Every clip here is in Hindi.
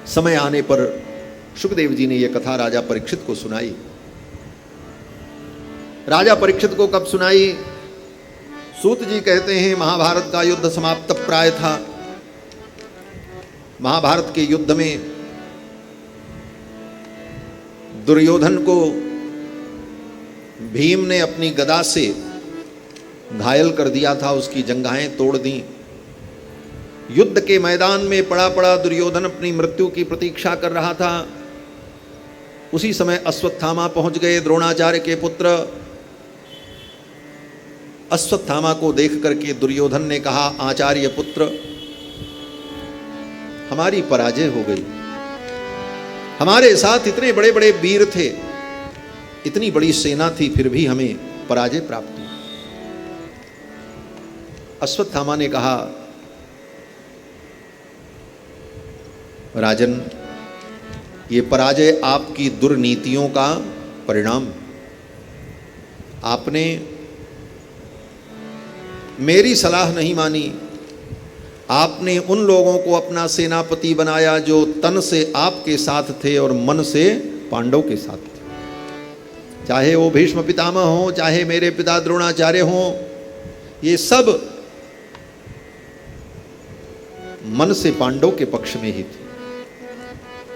समय आने पर शुकदेव जी ने यह कथा राजा परीक्षित को सुनाई। राजा परीक्षित को कब सुनाई? सूत जी कहते हैं महाभारत का युद्ध समाप्त प्राय था। महाभारत के युद्ध में दुर्योधन को भीम ने अपनी गदा से घायल कर दिया था, उसकी जंघाएं तोड़ दी। युद्ध के मैदान में पड़ा पड़ा दुर्योधन अपनी मृत्यु की प्रतीक्षा कर रहा था। उसी समय अश्वत्थामा पहुंच गए, द्रोणाचार्य के पुत्र। अश्वत्थामा को देख करके दुर्योधन ने कहा, आचार्य पुत्र, हमारी पराजय हो गई। हमारे साथ इतने बड़े बड़े वीर थे, इतनी बड़ी सेना थी, फिर भी हमें पराजय प्राप्त हुई। अश्वत्थामा ने कहा, राजन, ये पराजय आपकी दुर्नीतियों का परिणाम। आपने मेरी सलाह नहीं मानी। आपने उन लोगों को अपना सेनापति बनाया जो तन से आपके साथ थे और मन से पांडव के साथ थे। चाहे वो भीष्म पितामह हो, चाहे मेरे पिता द्रोणाचार्य हो, ये सब मन से पांडव के पक्ष में ही थे।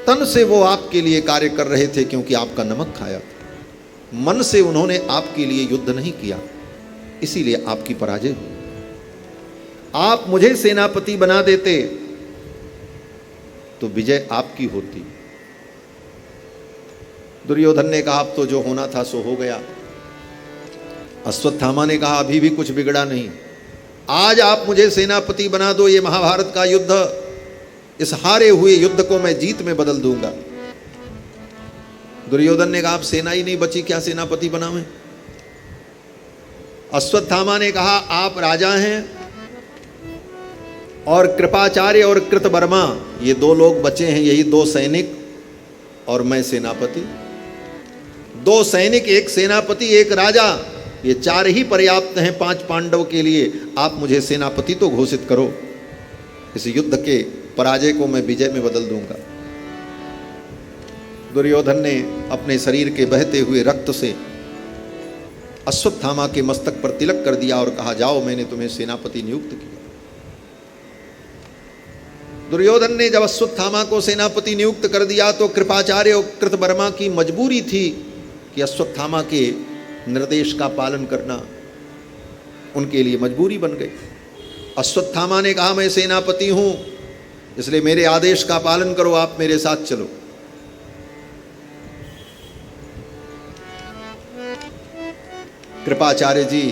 तन से वो आपके लिए कार्य कर रहे थे क्योंकि आपका नमक खाया था। मन से उन्होंने आपके लिए युद्ध नहीं किया, इसीलिए आपकी पराजय हुई। आप मुझे सेनापति बना देते तो विजय आपकी होती। दुर्योधन ने कहा, अब तो जो होना था सो हो गया। अश्वत्थामा ने कहा, अभी भी कुछ बिगड़ा नहीं। आज आप मुझे सेनापति बना दो, ये महाभारत का युद्ध, इस हारे हुए युद्ध को मैं जीत में बदल दूंगा। दुर्योधन ने कहा, अब सेना ही नहीं बची, क्या सेनापति बनावें? अश्वत्थामा ने कहा, आप राजा हैं और कृपाचार्य और कृतवर्मा, ये दो लोग बचे हैं, यही दो सैनिक, और मैं सेनापति। दो सैनिक, एक सेनापति, एक राजा, ये चार ही पर्याप्त हैं 5 पांडव के लिए। आप मुझे सेनापति तो घोषित करो, इस युद्ध के पराजय को मैं विजय में बदल दूंगा। दुर्योधन ने अपने शरीर के बहते हुए रक्त से अश्वत्थामा के मस्तक पर तिलक कर दिया और कहा, जाओ, मैंने तुम्हें सेनापति नियुक्त किया। दुर्योधन ने जब अश्वत्थामा को सेनापति नियुक्त कर दिया तो कृपाचार्य और कृतवर्मा की मजबूरी थी कि अश्वत्थामा के निर्देश का पालन करना उनके लिए मजबूरी बन गई। अश्वत्थामा ने कहा, मैं सेनापति हूं, इसलिए मेरे आदेश का पालन करो, आप मेरे साथ चलो। कृपाचार्य जी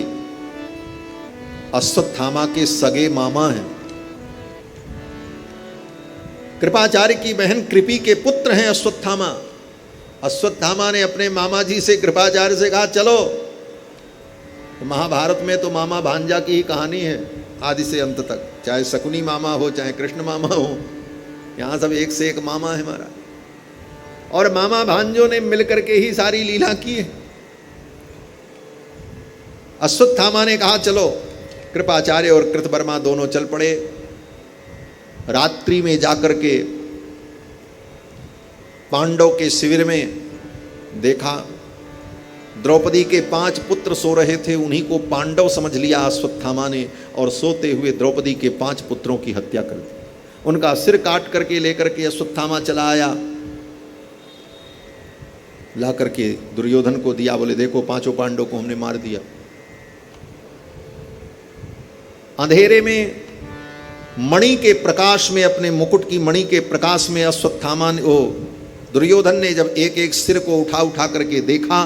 अश्वत्थामा के सगे मामा हैं। कृपाचार्य की बहन कृपी के पुत्र हैं अश्वत्थामा। अश्वत्थामा ने अपने मामा जी से, कृपाचार्य से कहा, चलो। तो महाभारत में तो मामा भांजा की ही कहानी है आदि से अंत तक, चाहे शकुनी मामा हो, चाहे कृष्ण मामा हो, यहाँ सब एक से एक मामा है हमारा। और मामा भांजों ने मिलकर के ही सारी लीला की है। अश्वत्थामा ने कहा, चलो। कृपाचार्य और कृतवर्मा दोनों चल पड़े। रात्रि में जाकर के पांडव के शिविर में देखा, द्रौपदी के 5 पुत्र सो रहे थे, उन्हीं को पांडव समझ लिया अश्वत्थामा ने, और सोते हुए द्रौपदी के 5 पुत्रों की हत्या कर दी। उनका सिर काट करके लेकर के अश्वत्थामा चला आया, ला करके दुर्योधन को दिया, बोले, देखो 5 पांडव को हमने मार दिया। अंधेरे में मणि के प्रकाश में, अपने मुकुट की मणि के प्रकाश में अश्वत्थामा ने, दुर्योधन ने जब एक एक सिर को उठा उठा करके देखा,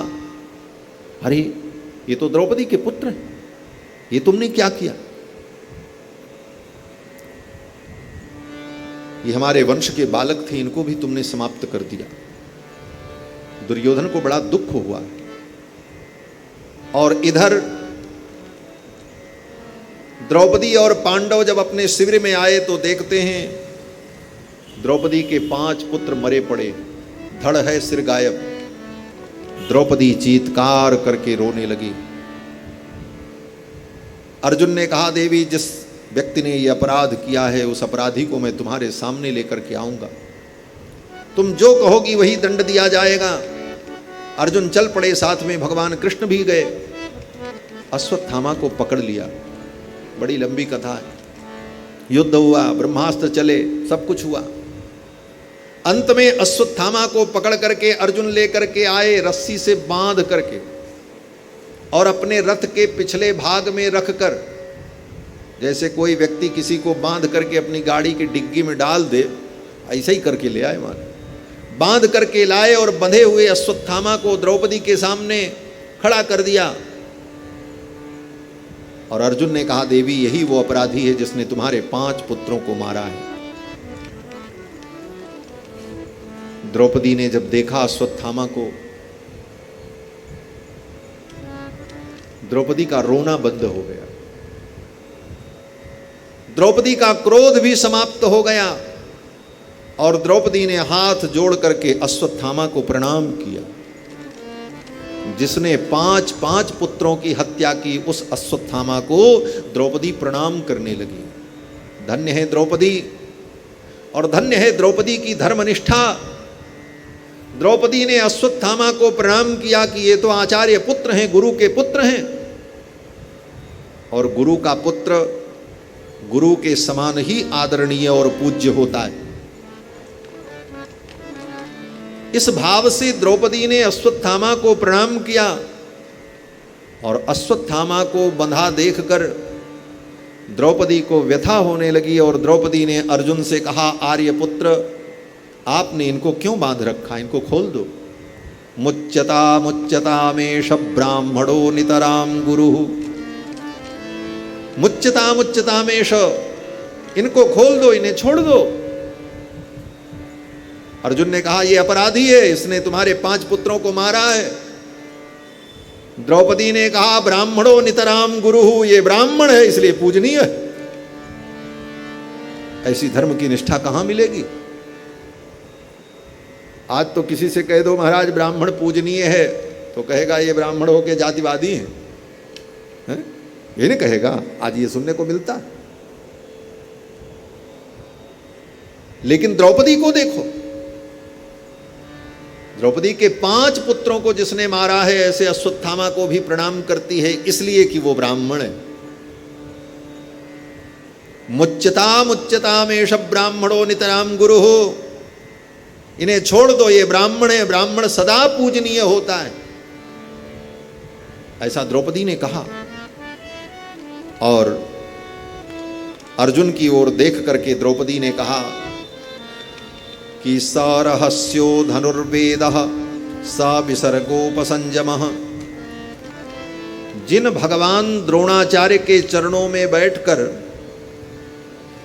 अरे ये तो द्रौपदी के पुत्र हैं, ये तुमने क्या किया? ये हमारे वंश के बालक थे, इनको भी तुमने समाप्त कर दिया। दुर्योधन को बड़ा दुख हुआ। और इधर द्रौपदी और पांडव जब अपने शिविर में आए तो देखते हैं द्रौपदी के 5 पुत्र मरे पड़े, धड़ है सिर गायब। द्रौपदी चीत्कार करके रोने लगी। अर्जुन ने कहा, देवी, जिस व्यक्ति ने यह अपराध किया है उस अपराधी को मैं तुम्हारे सामने लेकर के आऊंगा। तुम जो कहोगी वही दंड दिया जाएगा। अर्जुन चल पड़े, साथ में भगवान कृष्ण भी गए। अश्वत्थामा को पकड़ लिया। बड़ी लंबी कथा है। युद्ध हुआ, ब्रह्मास्त्र चले, सब कुछ हुआ। अंत में अश्वत्थामा को पकड़ करके अर्जुन लेकर के आए, रस्सी से बांध करके, और अपने रथ के पिछले भाग में रखकर, जैसे कोई व्यक्ति किसी को बांध करके अपनी गाड़ी की डिग्गी में डाल दे, ऐसे ही करके ले आए। मारे बांध करके लाए और बंधे हुए अश्वत्थामा को द्रौपदी के सामने खड़ा कर दिया। और अर्जुन ने कहा, देवी यही वो अपराधी है जिसने तुम्हारे 5 पुत्रों को मारा है। द्रौपदी ने जब देखा अश्वत्थामा को, द्रौपदी का रोना बंद हो गया, द्रौपदी का क्रोध भी समाप्त हो गया, और द्रौपदी ने हाथ जोड़ करके अश्वत्थामा को प्रणाम किया। जिसने 5 पुत्रों की हत्या की, उस अश्वत्थामा को द्रौपदी प्रणाम करने लगी। धन्य है द्रौपदी, और धन्य है द्रौपदी की धर्मनिष्ठा। द्रौपदी ने अश्वत्थामा को प्रणाम किया कि ये तो आचार्य पुत्र हैं, गुरु के पुत्र हैं, और गुरु का पुत्र गुरु के समान ही आदरणीय और पूज्य होता है। इस भाव से द्रौपदी ने अश्वत्थामा को प्रणाम किया, और अश्वत्थामा को बंधा देखकर द्रौपदी को व्यथा होने लगी। और द्रौपदी ने अर्जुन से कहा, आर्यपुत्र, आपने इनको क्यों बांध रखा, इनको खोल दो। मुच्यता मुच्यता मेष ब्राह्मणो नितराम गुरु। मुच्यता मुच्यता मेष, इनको खोल दो, इन्हें छोड़ दो। अर्जुन ने कहा, यह अपराधी है, इसने तुम्हारे 5 पुत्रों को मारा है। द्रौपदी ने कहा, ब्राह्मणो नितराम गुरु, ये ब्राह्मण है इसलिए पूजनीय है। ऐसी धर्म की निष्ठा कहां मिलेगी। आज तो किसी से कह दो महाराज ब्राह्मण पूजनीय है, तो कहेगा ये ब्राह्मण होके जातिवादी हैं, ये नहीं कहेगा। आज ये सुनने को मिलता। लेकिन द्रौपदी को देखो, द्रौपदी के 5 पुत्रों को जिसने मारा है, ऐसे अश्वत्थामा को भी प्रणाम करती है, इसलिए कि वो ब्राह्मण है। मुच्यता मुच्यता मेष ब्राह्मणो नितराम गुरु, इन्हें छोड़ दो, ये ब्राह्मण है, ब्राह्मण सदा पूजनीय होता है, ऐसा द्रौपदी ने कहा। और अर्जुन की ओर देख करके द्रौपदी ने कहा कि स रहस्यो धनुर्वेदः स विसर्गोपसंयमः। जिन भगवान द्रोणाचार्य के चरणों में बैठकर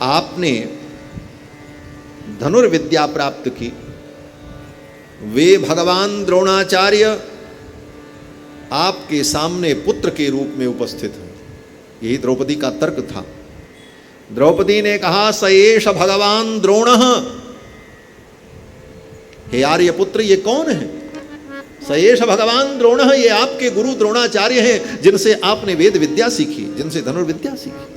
आपने धनुर्विद्या प्राप्त की, वे भगवान द्रोणाचार्य आपके सामने पुत्र के रूप में उपस्थित हैं। यही द्रौपदी का तर्क था। द्रौपदी ने कहा, स एष भगवान द्रोणः। हे आर्यपुत्र, ये कौन है? स एष भगवान द्रोणः, ये आपके गुरु द्रोणाचार्य हैं, जिनसे आपने वेद विद्या सीखी, जिनसे धनुर्विद्या सीखी।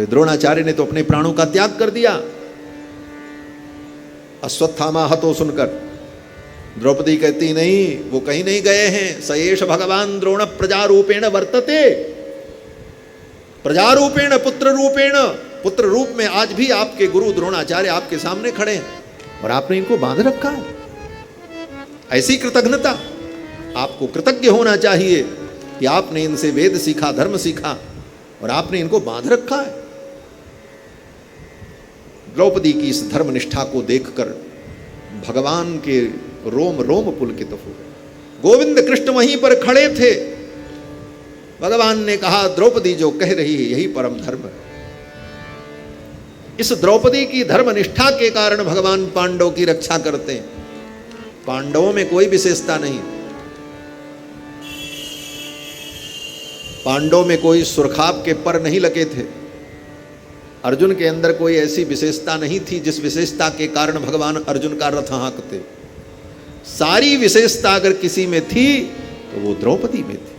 द्रोणाचार्य ने तो अपने प्राणों का त्याग कर दिया। अश्वत्थामा हतो सुनकर द्रौपदी कहती, नहीं, वो कहीं नहीं गए हैं। स एष भगवान द्रोण प्रजारूपेण वर्तते। प्रजारूपेण, पुत्र रूपेण, पुत्र रूप में आज भी आपके गुरु द्रोणाचार्य आपके सामने खड़े हैं, और आपने इनको बांध रखा है। ऐसी कृतज्ञता, आपको कृतज्ञ होना चाहिए कि आपने इनसे वेद सीखा, धर्म सीखा, और आपने इनको बांध रखा है। द्रौपदी की इस धर्मनिष्ठा को देखकर भगवान के रोम रोम पुलकित हो गए। गोविंद कृष्ण वहीं पर खड़े थे। भगवान ने कहा, द्रौपदी जो कह रही है यही परम धर्म है। इस द्रौपदी की धर्मनिष्ठा के कारण भगवान पांडव की रक्षा करते हैं। पांडवों में कोई विशेषता नहीं, पांडवों में कोई सुरखाब के पर नहीं लगे थे। अर्जुन के अंदर कोई ऐसी विशेषता नहीं थी जिस विशेषता के कारण भगवान अर्जुन का रथ हाँकते। सारी विशेषता अगर किसी में थी तो वो द्रौपदी में थी,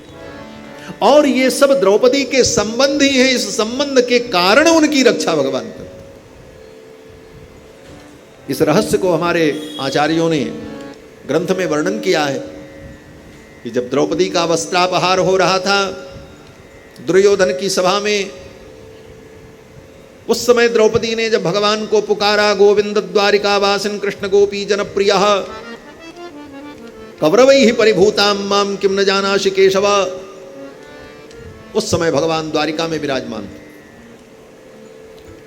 और ये सब द्रौपदी के संबंध ही हैं। इस संबंध के कारण उनकी रक्षा भगवान करते। इस रहस्य को हमारे आचार्यों ने ग्रंथ में वर्णन किया है कि जब द्रौपदी का वस्त्रापहार हो रहा था दुर्योधन की सभा में, उस समय द्रौपदी ने जब भगवान को पुकारा, गोविंद द्वारिका वासिन कृष्ण गोपी जनप्रिय कौरवैः परिभूताम माम किम न जानासि केशव, उस समय भगवान द्वारिका में विराजमान थे।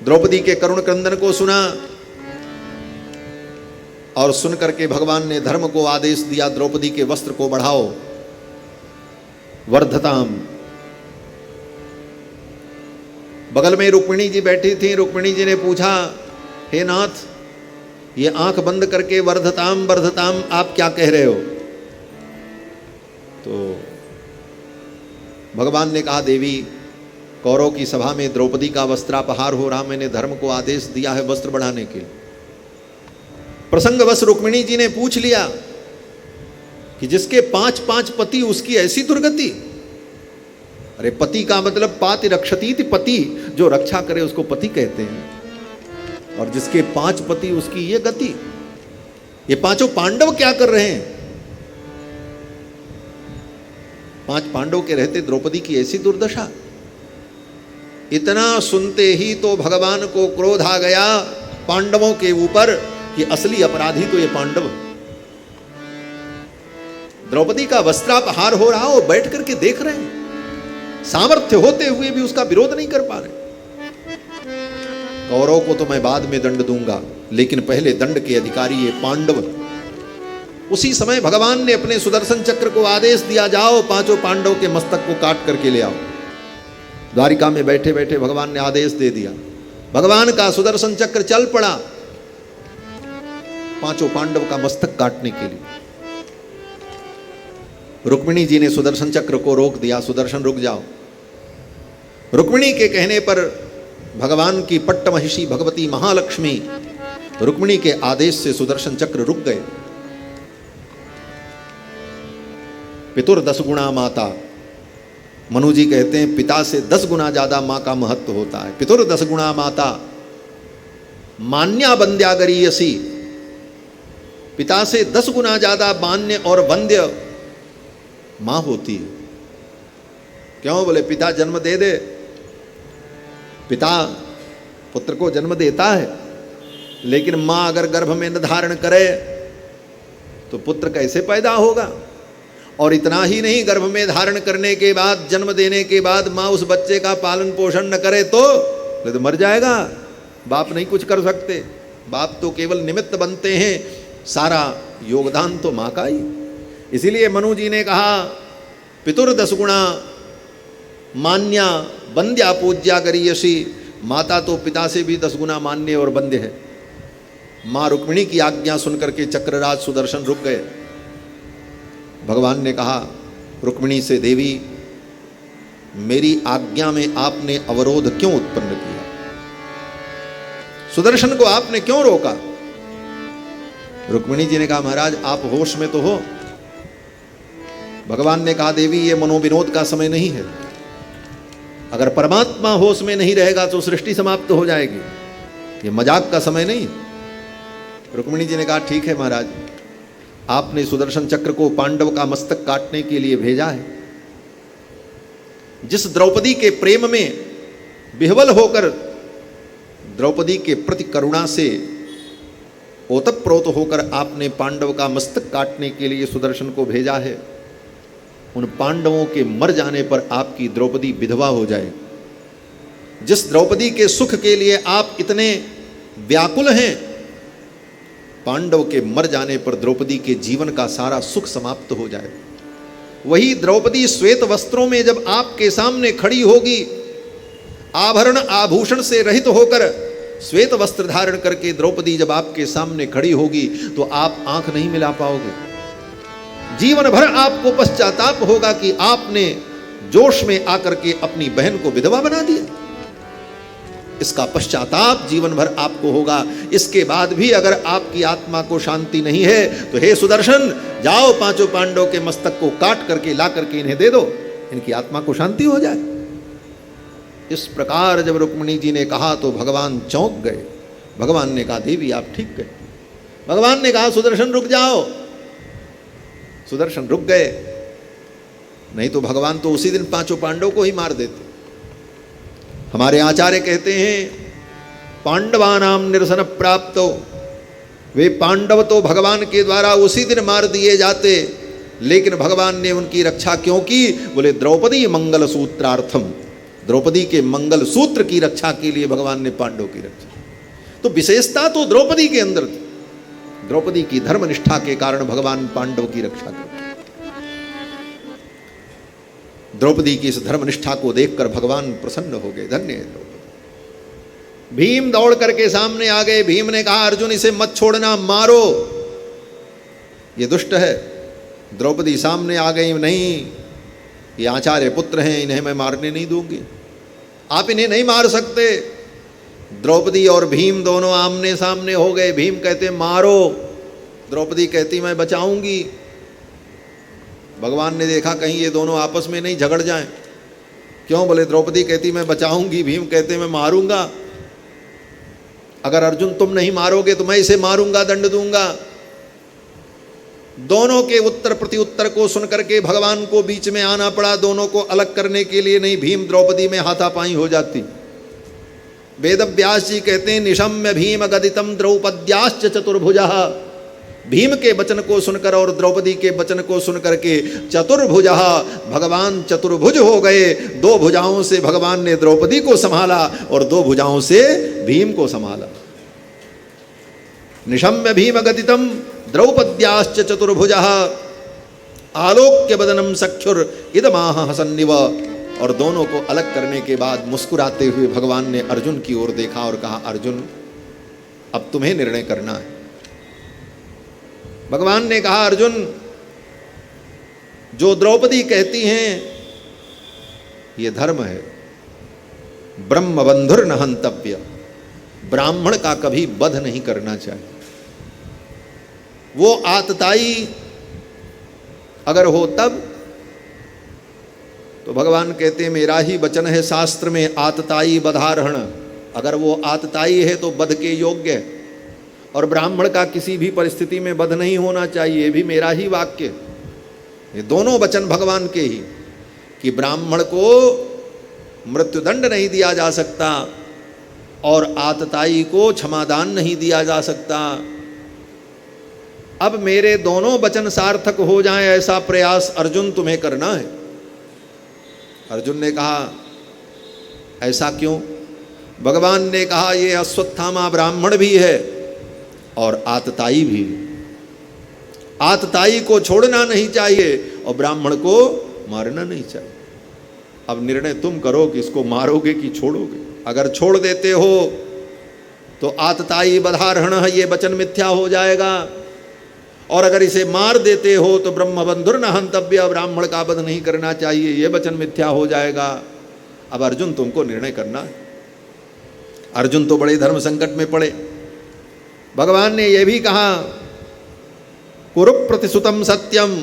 द्रौपदी के करुण क्रंदन को सुना और सुन करके भगवान ने धर्म को आदेश दिया, द्रौपदी के वस्त्र को बढ़ाओ, वर्धताम। बगल में रुक्मिणी जी बैठी थी। रुक्मिणी जी ने पूछा, हे नाथ, ये आंख बंद करके वर्धताम वर्धताम आप क्या कह रहे हो? तो भगवान ने कहा, देवी, कौरव की सभा में द्रौपदी का वस्त्रापहार हो रहा, मैंने धर्म को आदेश दिया है वस्त्र बढ़ाने के। प्रसंगवश रुक्मिणी जी ने पूछ लिया कि जिसके 5 पति उसकी ऐसी दुर्गति। अरे पति का मतलब पाति रक्षतीति, पति जो रक्षा करे उसको पति कहते हैं। और जिसके 5 पति उसकी ये गति। ये 5 पांडव क्या कर रहे हैं? 5 पांडव के रहते द्रौपदी की ऐसी दुर्दशा। इतना सुनते ही तो भगवान को क्रोध आ गया पांडवों के ऊपर कि असली अपराधी तो ये पांडव। द्रौपदी का वस्त्रापहार हो रहा और बैठ करके देख रहे हैं, सामर्थ्य होते हुए भी उसका विरोध नहीं कर पा रहे। कौरव को तो मैं बाद में दंड दूंगा, लेकिन पहले दंड के अधिकारी ये पांडव। उसी समय भगवान ने अपने सुदर्शन चक्र को आदेश दिया, जाओ 5 पांडव के मस्तक को काट करके ले आओ। द्वारिका में बैठे बैठे भगवान ने आदेश दे दिया। भगवान का सुदर्शन चक्र चल पड़ा 5 पांडव का मस्तक काटने के लिए। रुक्मिणी जी ने सुदर्शन चक्र को रोक दिया, सुदर्शन रुक जाओ। रुक्मिणी के कहने पर भगवान की पट्ट महिषी भगवती महालक्ष्मी रुक्मिणी के आदेश से सुदर्शन चक्र रुक गए। पितुर 10 गुणा माता, मनु जी कहते हैं पिता से 10 गुना ज्यादा मां का महत्व होता है। पितुर 10 गुणा माता मान्या बंद्या गरीयसी, पिता से 10 गुना ज्यादा मान्य और वंद्य मां होती है। क्यों? बोले पिता जन्म दे दे, पिता पुत्र को जन्म देता है, लेकिन मां अगर गर्भ में न धारण करे तो पुत्र कैसे पैदा होगा? और इतना ही नहीं, गर्भ में धारण करने के बाद, जन्म देने के बाद मां उस बच्चे का पालन पोषण न करे तो मर जाएगा। बाप नहीं कुछ कर सकते, बाप तो केवल निमित्त बनते हैं, सारा योगदान तो मां का ही। इसीलिए मनु जी ने कहा पितुर 10 गुणा मान्या वंद्या पूज्या गरीयसी, माता तो पिता से भी 10 गुना मान्य और वंद्य है। मां रुक्मिणी की आज्ञा सुनकर के चक्रराज सुदर्शन रुक गए। भगवान ने कहा रुक्मिणी से, देवी मेरी आज्ञा में आपने अवरोध क्यों उत्पन्न किया? सुदर्शन को आपने क्यों रोका? रुक्मिणी जी ने कहा महाराज आप होश में तो हो। भगवान ने कहा देवी ये मनोविनोद का समय नहीं है, अगर परमात्मा होश में नहीं रहेगा तो सृष्टि समाप्त हो जाएगी, ये मजाक का समय नहीं। रुक्मिणी जी ने कहा ठीक है महाराज, आपने सुदर्शन चक्र को पांडव का मस्तक काटने के लिए भेजा है। जिस द्रौपदी के प्रेम में विह्वल होकर द्रौपदी के प्रति करुणा से ओतप्रोत होकर आपने पांडव का मस्तक काटने के लिए सुदर्शन को भेजा है, उन पांडवों के मर जाने पर आपकी द्रौपदी विधवा हो जाए। जिस द्रौपदी के सुख के लिए आप इतने व्याकुल हैं, पांडव के मर जाने पर द्रौपदी के जीवन का सारा सुख समाप्त हो जाए। वही द्रौपदी श्वेत वस्त्रों में जब आपके सामने खड़ी होगी, आभरण आभूषण से रहित होकर श्वेत वस्त्र धारण करके द्रौपदी जब आपके सामने खड़ी होगी तो आप आंख नहीं मिला पाओगे। जीवन भर आपको पश्चाताप होगा कि आपने जोश में आकर के अपनी बहन को विधवा बना दिया। इसका पश्चाताप जीवन भर आपको होगा। इसके बाद भी अगर आपकी आत्मा को शांति नहीं है तो हे सुदर्शन, जाओ 5 पांडवों के मस्तक को काट करके ला करके इन्हें दे दो, इनकी आत्मा को शांति हो जाए। इस प्रकार जब रुक्मिणी जी ने कहा तो भगवान चौंक गए। भगवान ने कहा देवी आप ठीक गए, भगवान ने कहा सुदर्शन रुक जाओ। सुदर्शन रुक गए, नहीं तो भगवान तो उसी दिन पांचों पांडवों को ही मार देते। हमारे आचार्य कहते हैं पांडवानाम निरसन प्राप्तो, वे पांडव तो भगवान के द्वारा उसी दिन मार दिए जाते, लेकिन भगवान ने उनकी रक्षा क्यों की? बोले द्रौपदी मंगल सूत्रार्थम, द्रौपदी के मंगल सूत्र की रक्षा के लिए भगवान ने पांडवों की रक्षा। तो विशेषता तो द्रौपदी के अंदर थी, द्रौपदी की धर्मनिष्ठा के कारण भगवान पांडव की रक्षा करते। द्रौपदी की इस धर्मनिष्ठा को देखकर भगवान प्रसन्न हो गए, धन्य है द्रौपदी। भीम दौड़ करके सामने आ गए। भीम ने कहा अर्जुन इसे मत छोड़ना, मारो, ये दुष्ट है। द्रौपदी सामने आ गई, नहीं ये आचार्य पुत्र हैं, इन्हें मैं मारने नहीं दूंगी, आप इन्हें नहीं मार सकते। द्रौपदी और भीम दोनों आमने सामने हो गए। भीम कहते मारो, द्रौपदी कहती मैं बचाऊंगी। भगवान ने देखा कहीं ये दोनों आपस में नहीं झगड़ जाएं। क्यों? बोले द्रौपदी कहती मैं बचाऊंगी, भीम कहते मैं मारूंगा। अगर अर्जुन तुम नहीं मारोगे तो मैं इसे मारूंगा, दंड दूंगा। दोनों के उत्तर प्रति उत्तर को सुनकर के भगवान को बीच में आना पड़ा, दोनों को अलग करने के लिए। नहीं, भीम द्रौपदी में हाथापाई हो जाती। वेद व्यास जी कहते हैं निशम्य भीम गदितम द्रौपद्याश्च चतुर्भुजः। भीम के वचन को सुनकर और द्रौपदी के वचन को सुनकर के चतुर्भुजः, भगवान चतुर्भुज हो गए। दो भुजाओं से भगवान ने द्रौपदी को संभाला और दो भुजाओं से भीम को संभाला। निशम्य भीम गदितम द्रौपद्याश्च चतुर्भुजः आलोक्य बदनम सख्युर इदमाह हसन्निव। और दोनों को अलग करने के बाद मुस्कुराते हुए भगवान ने अर्जुन की ओर देखा और कहा अर्जुन अब तुम्हें निर्णय करना है। भगवान ने कहा अर्जुन जो द्रौपदी कहती हैं ये धर्म है, ब्रह्म बंधुर न हंतव्य, ब्राह्मण का कभी वध नहीं करना चाहिए। वो आतताई अगर हो तब तो भगवान कहते हैं मेरा ही वचन है शास्त्र में आतताई वधारहण, अगर वो आतताई है तो वध के योग्य है। और ब्राह्मण का किसी भी परिस्थिति में वध नहीं होना चाहिए, ये भी मेरा ही वाक्य। ये दोनों वचन भगवान के ही, कि ब्राह्मण को मृत्युदंड नहीं दिया जा सकता और आतताई को क्षमादान नहीं दिया जा सकता। अब मेरे दोनों वचन सार्थक हो जाएं ऐसा प्रयास अर्जुन तुम्हें करना है। अर्जुन ने कहा ऐसा क्यों? भगवान ने कहा ये अश्वत्थामा ब्राह्मण भी है और आतताई भी। आतताई को छोड़ना नहीं चाहिए और ब्राह्मण को मारना नहीं चाहिए। अब निर्णय तुम करो कि इसको मारोगे कि छोड़ोगे। अगर छोड़ देते हो तो आतताई बधारहण ये वचन मिथ्या हो जाएगा, और अगर इसे मार देते हो तो ब्रह्म बंधुर न हंतव्य, ब्राह्मण का वध नहीं करना चाहिए, ये वचन मिथ्या हो जाएगा। अब अर्जुन तुमको निर्णय करना है। अर्जुन तो बड़े धर्म संकट में पड़े। भगवान ने यह भी कहा कुरु प्रतिसुतम सत्यम,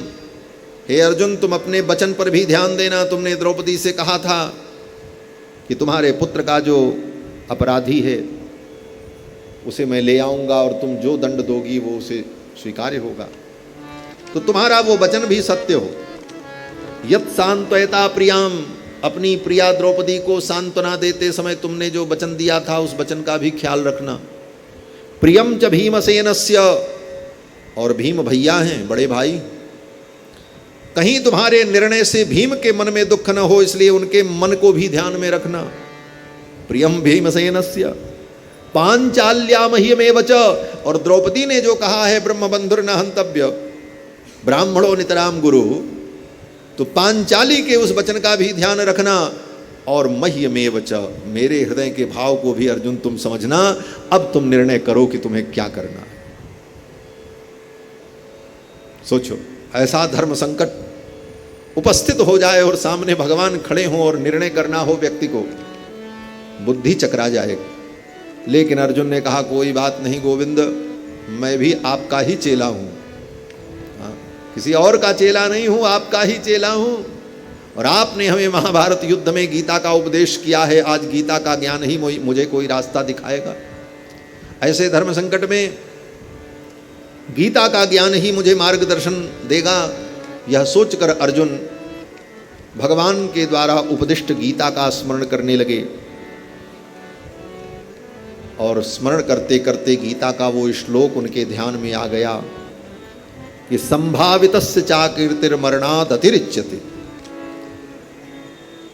हे अर्जुन तुम अपने वचन पर भी ध्यान देना। तुमने द्रौपदी से कहा था कि तुम्हारे पुत्र का जो अपराधी है उसे मैं ले आऊंगा और तुम जो दंड दोगी वो उसे स्वीकार्य होगा। तो तुम्हारा वो वचन भी सत्य हो। यत् सांत्वयता प्रियाम, अपनी प्रिया द्रौपदी को सांत्वना देते समय तुमने जो वचन दिया था उस वचन का भी ख्याल रखना। प्रियम च भीमसेनस्य, और भीम भैया हैं, बड़े भाई। कहीं तुम्हारे निर्णय से भीम के मन में दुख न हो, इसलिए उनके मन को भी ध्यान में रखना। प्रियम भीमसेनस्य पांचाल्या मह्यमेव च, और द्रौपदी ने जो कहा है ब्रह्म बंधुर न हंतव्य ब्राह्मणों नितराम गुरु, तो पांचाली के उस वचन का भी ध्यान रखना। और मह्यमेव च, मेरे हृदय के भाव को भी अर्जुन तुम समझना। अब तुम निर्णय करो कि तुम्हें क्या करना है। सोचो ऐसा धर्म संकट उपस्थित हो जाए और सामने भगवान खड़े हों और निर्णय करना हो, व्यक्ति को बुद्धि चकरा जाएगी। लेकिन अर्जुन ने कहा कोई बात नहीं गोविंद, मैं भी आपका ही चेला हूं, किसी और का चेला नहीं हूं, आपका ही चेला हूं। और आपने हमें महाभारत युद्ध में गीता का उपदेश किया है, आज गीता का ज्ञान ही मुझे कोई रास्ता दिखाएगा। ऐसे धर्म संकट में गीता का ज्ञान ही मुझे मार्गदर्शन देगा, यह सोचकर अर्जुन भगवान के द्वारा उपदिष्ट गीता का स्मरण करने लगे। और स्मरण करते करते गीता का वो श्लोक उनके ध्यान में आ गया कि संभावितस्य चा कीर्तिर्मरणात् अतिरिच्यते।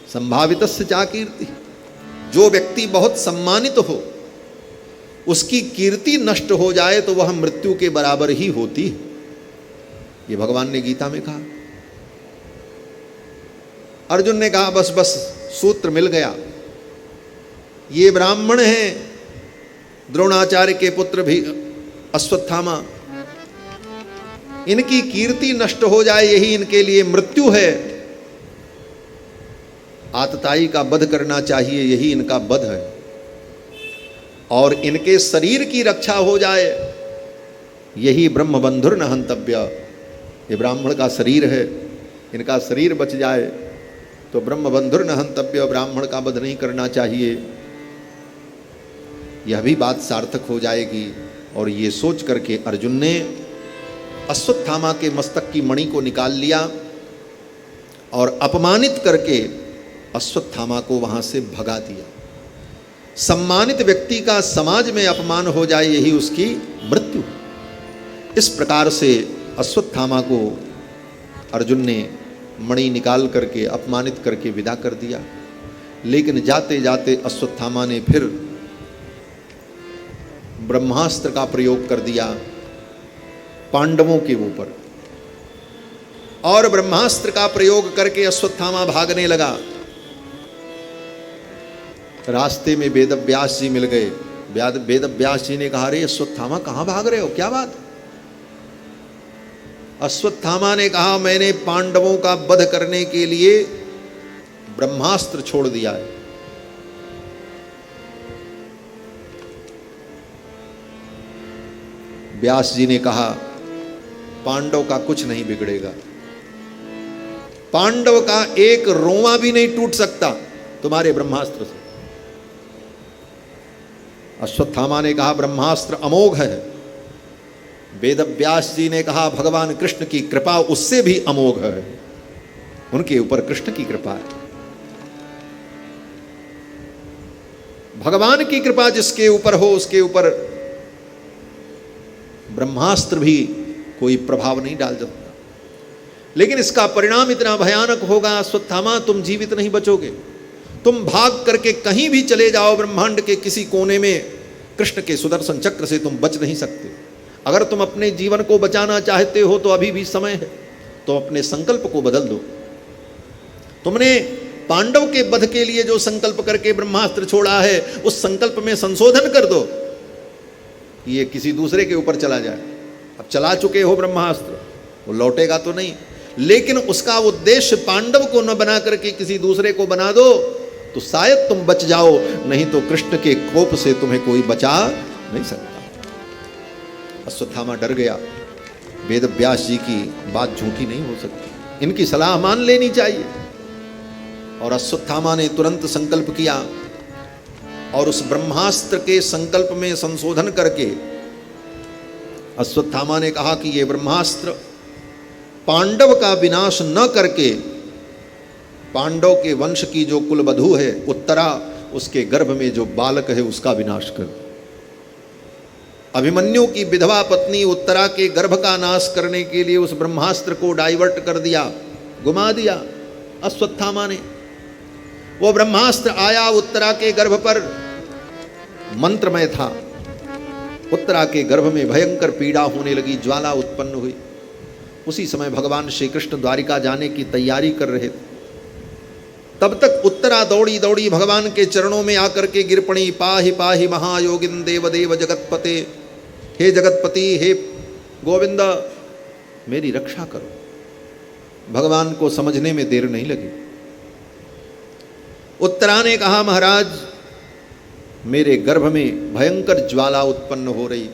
संभावितस्य चा कीर्ति, जो व्यक्ति बहुत सम्मानित हो उसकी कीर्ति नष्ट हो जाए तो वह मृत्यु के बराबर ही होती है, ये भगवान ने गीता में कहा। अर्जुन ने कहा बस बस, सूत्र मिल गया। ये ब्राह्मण हैं, द्रोणाचार्य के पुत्र भी अश्वत्थामा, इनकी कीर्ति नष्ट हो जाए यही इनके लिए मृत्यु है। आतताई का वध करना चाहिए, यही इनका वध है। और इनके शरीर की रक्षा हो जाए यही ब्रह्म बंधुर न हंतव्य। ये ब्राह्मण का शरीर है, इनका शरीर बच जाए तो ब्रह्म बंधुर न हंतव्य, ब्राह्मण का वध नहीं करना चाहिए, यह भी बात सार्थक हो जाएगी। और ये सोच करके अर्जुन ने अश्वत्थामा के मस्तक की मणि को निकाल लिया और अपमानित करके अश्वत्थामा को वहां से भगा दिया। सम्मानित व्यक्ति का समाज में अपमान हो जाए यही उसकी मृत्यु। इस प्रकार से अश्वत्थामा को अर्जुन ने मणि निकाल करके अपमानित करके विदा कर दिया। लेकिन जाते जाते अश्वत्थामा ने फिर ब्रह्मास्त्र का प्रयोग कर दिया पांडवों के ऊपर, और ब्रह्मास्त्र का प्रयोग करके अश्वत्थामा भागने लगा। रास्ते में वेदव्यास जी मिल गए। वेदव्यास जी ने कहा, अरे अश्वत्थामा कहाँ भाग रहे हो, क्या बात? अश्वत्थामा ने कहा, मैंने पांडवों का वध करने के लिए ब्रह्मास्त्र छोड़ दिया है। व्यास जी ने कहा, पांडव का कुछ नहीं बिगड़ेगा, पांडव का एक रोंवा भी नहीं टूट सकता तुम्हारे ब्रह्मास्त्र से। अश्वत्थामा ने कहा, ब्रह्मास्त्र अमोघ है। वेदव्यास जी ने कहा, भगवान कृष्ण की कृपा उससे भी अमोघ है, उनके ऊपर कृष्ण की कृपा है। भगवान की कृपा जिसके ऊपर हो उसके ऊपर ब्रह्मास्त्र भी कोई प्रभाव नहीं डाल सकता। लेकिन इसका परिणाम इतना भयानक होगा, अश्वत्थामा तुम जीवित नहीं बचोगे। तुम भाग करके कहीं भी चले जाओ ब्रह्मांड के किसी कोने में, कृष्ण के सुदर्शन चक्र से तुम बच नहीं सकते। अगर तुम अपने जीवन को बचाना चाहते हो तो अभी भी समय है, तो अपने संकल्प को बदल दो। तुमने पांडव के वध के लिए जो संकल्प करके ब्रह्मास्त्र छोड़ा है उस संकल्प में संशोधन कर दो, ये किसी दूसरे के ऊपर चला जाए। अब चला चुके हो ब्रह्मास्त्र, वो लौटेगा तो नहीं, लेकिन उसका उद्देश्य पांडव को न बना करके किसी दूसरे को बना दो तो शायद तुम बच जाओ, नहीं तो कृष्ण के कोप से तुम्हें कोई बचा नहीं सकता। अश्वत्थामा डर गया। वेदव्यास जी की बात झूठी नहीं हो सकती, इनकी सलाह मान लेनी चाहिए। और अश्वत्थामा ने तुरंत संकल्प किया और उस ब्रह्मास्त्र के संकल्प में संशोधन करके अश्वत्थामा ने कहा कि ये ब्रह्मास्त्र पांडव का विनाश न करके पांडव के वंश की जो कुलवधू है उत्तरा, उसके गर्भ में जो बालक है उसका विनाश कर। अभिमन्यु की विधवा पत्नी उत्तरा के गर्भ का नाश करने के लिए उस ब्रह्मास्त्र को डाइवर्ट कर दिया, घुमा दिया अश्वत्थामा ने। वो ब्रह्मास्त्र आया उत्तरा के गर्भ पर, मंत्रमय था। उत्तरा के गर्भ में भयंकर पीड़ा होने लगी, ज्वाला उत्पन्न हुई। उसी समय भगवान श्री कृष्ण द्वारिका जाने की तैयारी कर रहे थे। तब तक उत्तरा दौड़ी दौड़ी भगवान के चरणों में आकर के गिर पड़ी, पाहि पाहि महायोगिन देव देव जगतपते, हे जगतपति हे गोविंद मेरी रक्षा करो। भगवान को समझने में देर नहीं लगी। उत्तरा ने कहा, महाराज मेरे गर्भ में भयंकर ज्वाला उत्पन्न हो रही,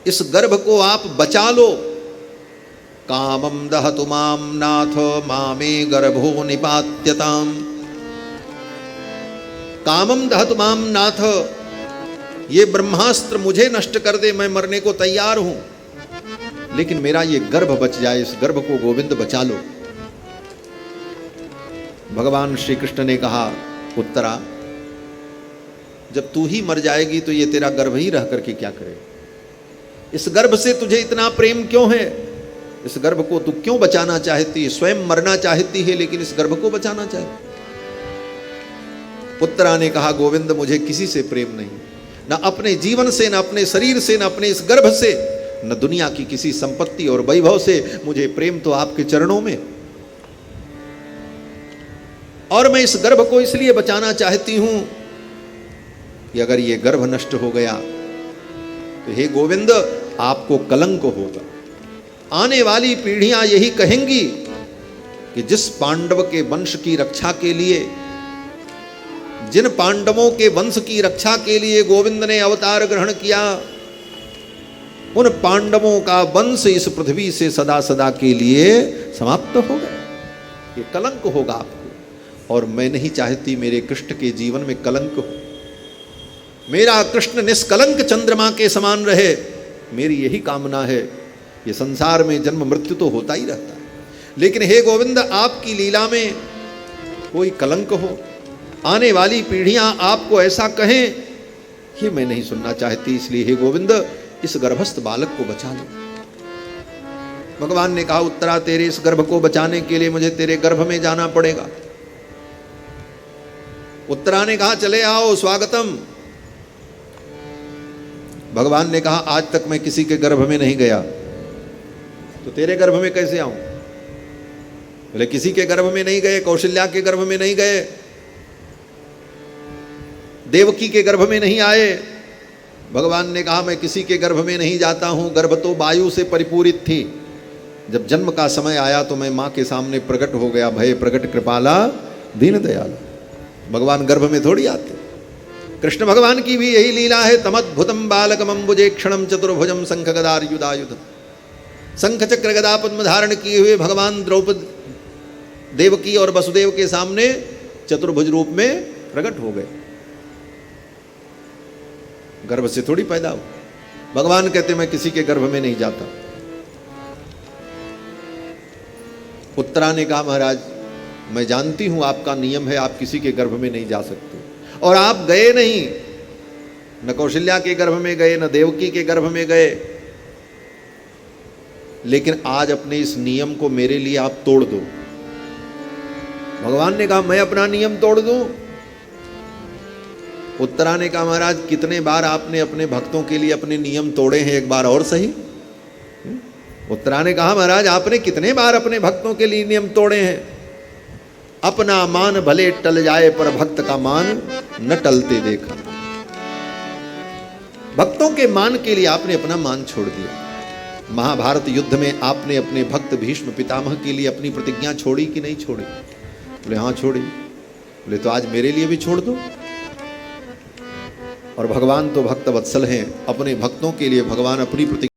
इस गर्भ को आप बचा लो। कामम दहतु माम नाथ मामे गर्भो निपात्यताम। कामम दहतु माम नाथ, ये ब्रह्मास्त्र मुझे नष्ट कर दे, मैं मरने को तैयार हूं। लेकिन मेरा ये गर्भ बच जाए, इस गर्भ को गोविंद बचा लो। भगवान श्री कृष्ण ने कहा, उत्तरा, जब तू ही मर जाएगी तो ये तेरा गर्भ ही रह करके क्या करे? इस गर्भ से तुझे इतना प्रेम क्यों है? इस गर्भ को तू क्यों बचाना चाहती है? स्वयं मरना चाहती है लेकिन इस गर्भ को बचाना चाहती। उत्तरा ने कहा, गोविंद, मुझे किसी से प्रेम नहीं, न अपने जीवन से, न अपने शरीर से, न अपने इस गर्भ से, न दुनिया की किसी संपत्ति और वैभव से। मुझे प्रेम तो आपके चरणों में, और मैं इस गर्भ को इसलिए बचाना चाहती हूं कि अगर ये गर्भ नष्ट हो गया तो हे गोविंद, आपको कलंक होगा। आने वाली पीढ़ियां यही कहेंगी कि जिस पांडव के वंश की रक्षा के लिए, जिन पांडवों के वंश की रक्षा के लिए गोविंद ने अवतार ग्रहण किया, उन पांडवों का वंश इस पृथ्वी से सदा सदा के लिए समाप्त हो गया। ये कलंक होगा आपको, और मैं नहीं चाहती मेरे कृष्ण के जीवन में कलंक हो। मेरा कृष्ण निष्कलंक चंद्रमा के समान रहे, मेरी यही कामना है। ये संसार में जन्म मृत्यु तो होता ही रहता है, लेकिन हे गोविंद, आपकी लीला में कोई कलंक हो, आने वाली पीढ़ियां आपको ऐसा कहें, ये मैं नहीं सुनना चाहती। इसलिए हे गोविंद, इस गर्भस्थ बालक को बचा लो। भगवान ने कहा, उत्तरा, तेरे इस गर्भ को बचाने के लिए मुझे तेरे गर्भ में जाना पड़ेगा। उत्तरा ने कहा, चले आओ, स्वागतम। भगवान ने कहा, आज तक मैं किसी के गर्भ में नहीं गया, तो तेरे गर्भ में कैसे आऊं? बोले, किसी के गर्भ में नहीं गए, कौशल्या के गर्भ में नहीं गए, देवकी के गर्भ में नहीं आए। भगवान ने कहा, मैं किसी के गर्भ में नहीं जाता हूं। गर्भ तो वायु से परिपूरित थी। जब जन्म का समय आया तो मैं मां के सामने प्रकट हो गया। भय प्रकट कृपाला दीन दयाला। भगवान गर्भ में थोड़ी आते। कृष्ण भगवान की भी यही लीला है। तमद्भुतम बालकम अम्बुजे क्षणम चतुर्भुजम शंख गदायुधायुध। शंख चक्र गदा पद्म धारण किए हुए भगवान द्रौपदी, देवकी और वसुदेव के सामने चतुर्भुज रूप में प्रकट हो गए। गर्भ से थोड़ी पैदा हो। भगवान कहते, मैं किसी के गर्भ में नहीं जाता। उत्तरा ने कहा, महाराज, मैं जानती हूं आपका नियम है, आप किसी के गर्भ में नहीं जा सकते, और आप गए नहीं, न कौशल्या के गर्भ में गए, न देवकी के गर्भ में गए। लेकिन आज अपने इस नियम को मेरे लिए आप तोड़ दो। भगवान ने कहा, मैं अपना नियम तोड़ दूं? उत्तरा ने कहा, महाराज, कितने बार आपने अपने भक्तों के लिए अपने नियम तोड़े हैं, एक बार और सही। उत्तरा ने कहा, महाराज, आपने कितने बार अपने भक्तों के लिए नियम तोड़े हैं? अपना मान भले टल जाए, पर भक्त का मान न टलते देखा। भक्तों के मान के लिए आपने अपना मान छोड़ दिया। महाभारत युद्ध में आपने अपने भक्त भीष्म पितामह के लिए अपनी प्रतिज्ञा छोड़ी कि नहीं छोड़ी? बोले, हाँ छोड़ी। बोले, तो आज मेरे लिए भी छोड़ दो। और भगवान तो भक्त वत्सल हैं, अपने भक्तों के लिए भगवान अपनी प्रतिज्ञा